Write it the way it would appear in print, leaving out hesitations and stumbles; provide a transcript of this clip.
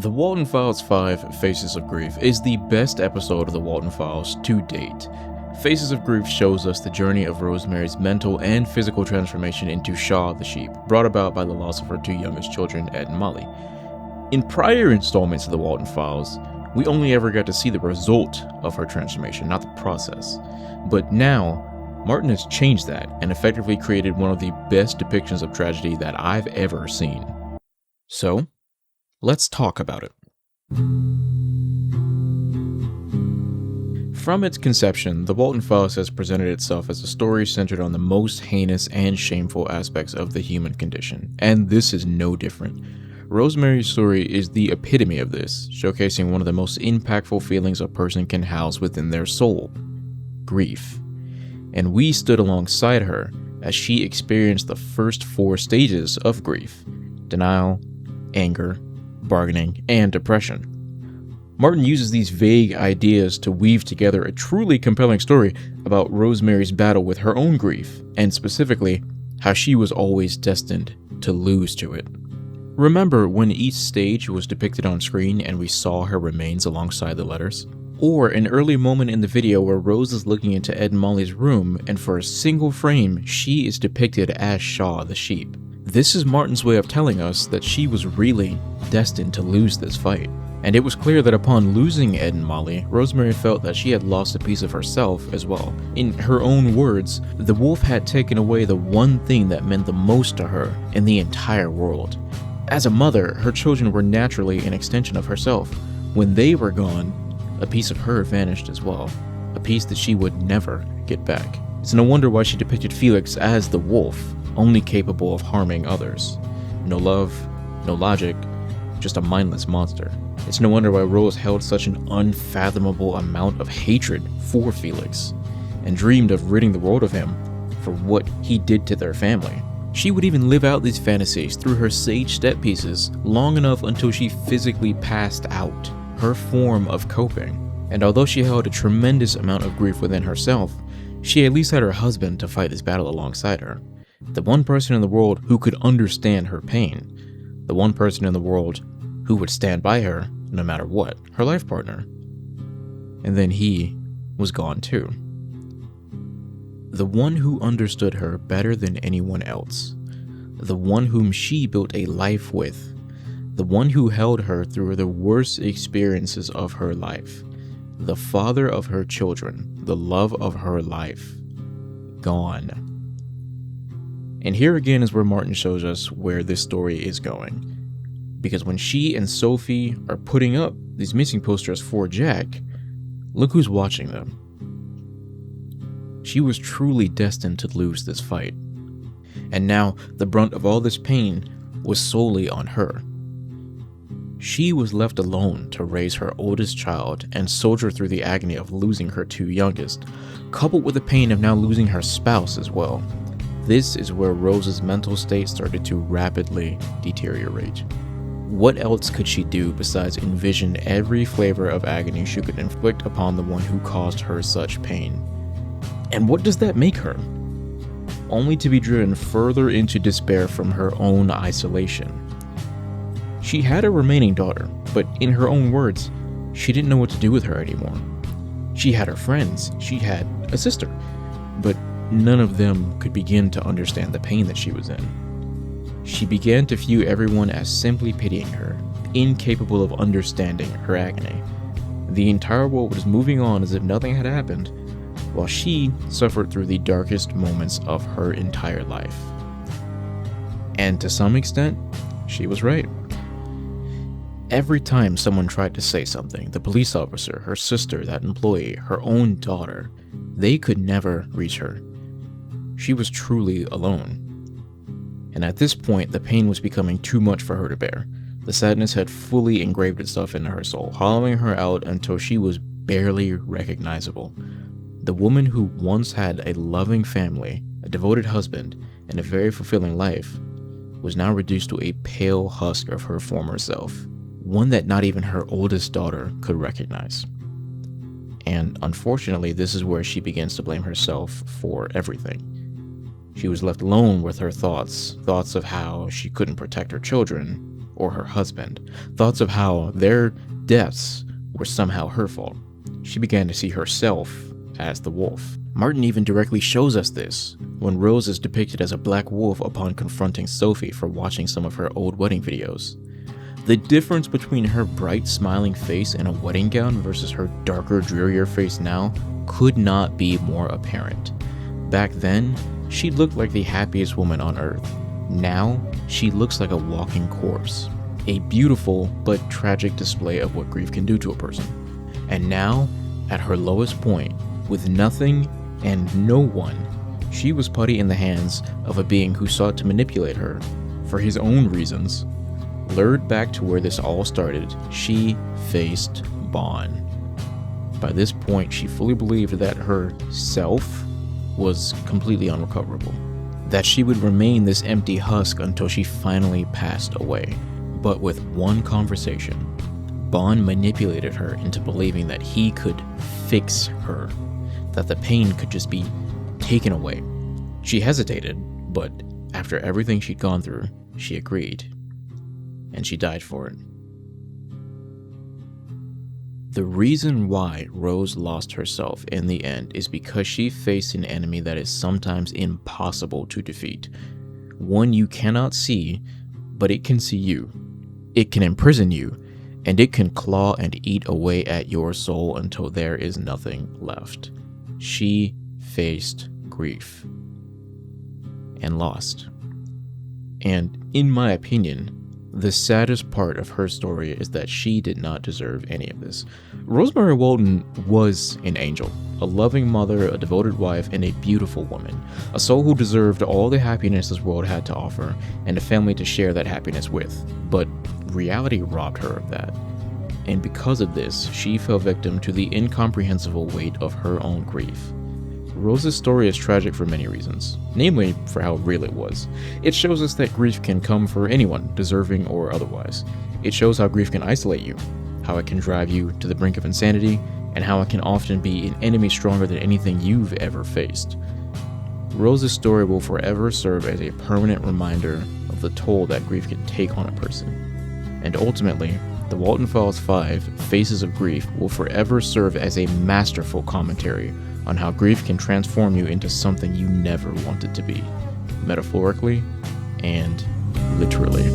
The Walten Files 5 Faces of Grief is the best episode of the Walten Files to date. Faces of Grief shows us the journey of Rosemary's mental and physical transformation into Shaw the sheep, brought about by the loss of her two youngest children, Ed and Molly. In prior installments of the Walten Files, we only ever got to see the result of her transformation, not the process. But now, Martin has changed that and effectively created one of the best depictions of tragedy that I've ever seen. So, let's talk about it. From its conception, the Walten Files has presented itself as a story centered on the most heinous and shameful aspects of the human condition, and this is no different. Rosemary's story is the epitome of this, showcasing one of the most impactful feelings a person can house within their soul: grief. And we stood alongside her as she experienced the first 4 stages of grief: denial, anger, bargaining, and depression. Martin uses these vague ideas to weave together a truly compelling story about Rosemary's battle with her own grief, and specifically, how she was always destined to lose to it. Remember when each stage was depicted on screen and we saw her remains alongside the letters? Or an early moment in the video where Rose is looking into Ed and Molly's room, and for a single frame, she is depicted as Shaw the sheep. This is Martin's way of telling us that she was really destined to lose this fight. And it was clear that upon losing Ed and Molly, Rosemary felt that she had lost a piece of herself as well. In her own words, the wolf had taken away the one thing that meant the most to her in the entire world. As a mother, her children were naturally an extension of herself. When they were gone, a piece of her vanished as well, a piece that she would never get back. It's no wonder why she depicted Felix as the wolf, only capable of harming others. No love, no logic, just a mindless monster. It's no wonder why Rose held such an unfathomable amount of hatred for Felix, and dreamed of ridding the world of him for what he did to their family. She would even live out these fantasies through her sage step pieces long enough until she physically passed out, her form of coping. And although she held a tremendous amount of grief within herself, she at least had her husband to fight this battle alongside her. The one person in the world who could understand her pain. The one person in the world who would stand by her no matter what, her life partner. And then he was gone too. The one who understood her better than anyone else. The one whom she built a life with. The one who held her through the worst experiences of her life. The father of her children, the love of her life. Gone. And here again is where Martin shows us where this story is going. Because when she and Sophie are putting up these missing posters for Jack, look who's watching them. She was truly destined to lose this fight. And now the brunt of all this pain was solely on her. She was left alone to raise her oldest child and soldier through the agony of losing her 2 youngest, coupled with the pain of now losing her spouse as well. This is where Rose's mental state started to rapidly deteriorate. What else could she do besides envision every flavor of agony she could inflict upon the one who caused her such pain? And what does that make her? Only to be driven further into despair from her own isolation. She had a remaining daughter, but in her own words, she didn't know what to do with her anymore. She had her friends, she had a sister, but none of them could begin to understand the pain that she was in. She began to view everyone as simply pitying her, incapable of understanding her agony. The entire world was moving on as if nothing had happened, while she suffered through the darkest moments of her entire life. And to some extent, she was right. Every time someone tried to say something, the police officer, her sister, that employee, her own daughter, they could never reach her. She was truly alone. And at this point, the pain was becoming too much for her to bear. The sadness had fully engraved itself into her soul, hollowing her out until she was barely recognizable. The woman who once had a loving family, a devoted husband, and a very fulfilling life was now reduced to a pale husk of her former self, one that not even her oldest daughter could recognize. And unfortunately, this is where she begins to blame herself for everything. She was left alone with her thoughts of how she couldn't protect her children, or her husband, thoughts of how their deaths were somehow her fault. She began to see herself as the wolf. Martin even directly shows us this when Rose is depicted as a black wolf upon confronting Sophie for watching some of her old wedding videos. The difference between her bright smiling face in a wedding gown versus her darker, drearier face now could not be more apparent. Back then, she looked like the happiest woman on earth. Now, she looks like a walking corpse. A beautiful but tragic display of what grief can do to a person. And now, at her lowest point, with nothing and no one, she was putty in the hands of a being who sought to manipulate her for his own reasons. Lured back to where this all started, she faced Bon. By this point, she fully believed that her self was completely unrecoverable, that she would remain this empty husk until she finally passed away. But with one conversation, Bon manipulated her into believing that he could fix her, that the pain could just be taken away. She hesitated, but after everything she'd gone through, she agreed. And she died for it. The reason why Rose lost herself in the end is because she faced an enemy that is sometimes impossible to defeat. One you cannot see, but it can see you. It can imprison you, and it can claw and eat away at your soul until there is nothing left. She faced grief and lost. And in my opinion, the saddest part of her story is that she did not deserve any of this. Rosemary Walten was an angel, a loving mother, a devoted wife, and a beautiful woman, a soul who deserved all the happiness this world had to offer, and a family to share that happiness with. But reality robbed her of that. And because of this, she fell victim to the incomprehensible weight of her own grief. Rose's story is tragic for many reasons, namely for how real it was. It shows us that grief can come for anyone, deserving or otherwise. It shows how grief can isolate you, how it can drive you to the brink of insanity, and how it can often be an enemy stronger than anything you've ever faced. Rose's story will forever serve as a permanent reminder of the toll that grief can take on a person. And ultimately, the Walten Files 5, Faces of Grief, will forever serve as a masterful commentary on how grief can transform you into something you never wanted to be, metaphorically and literally.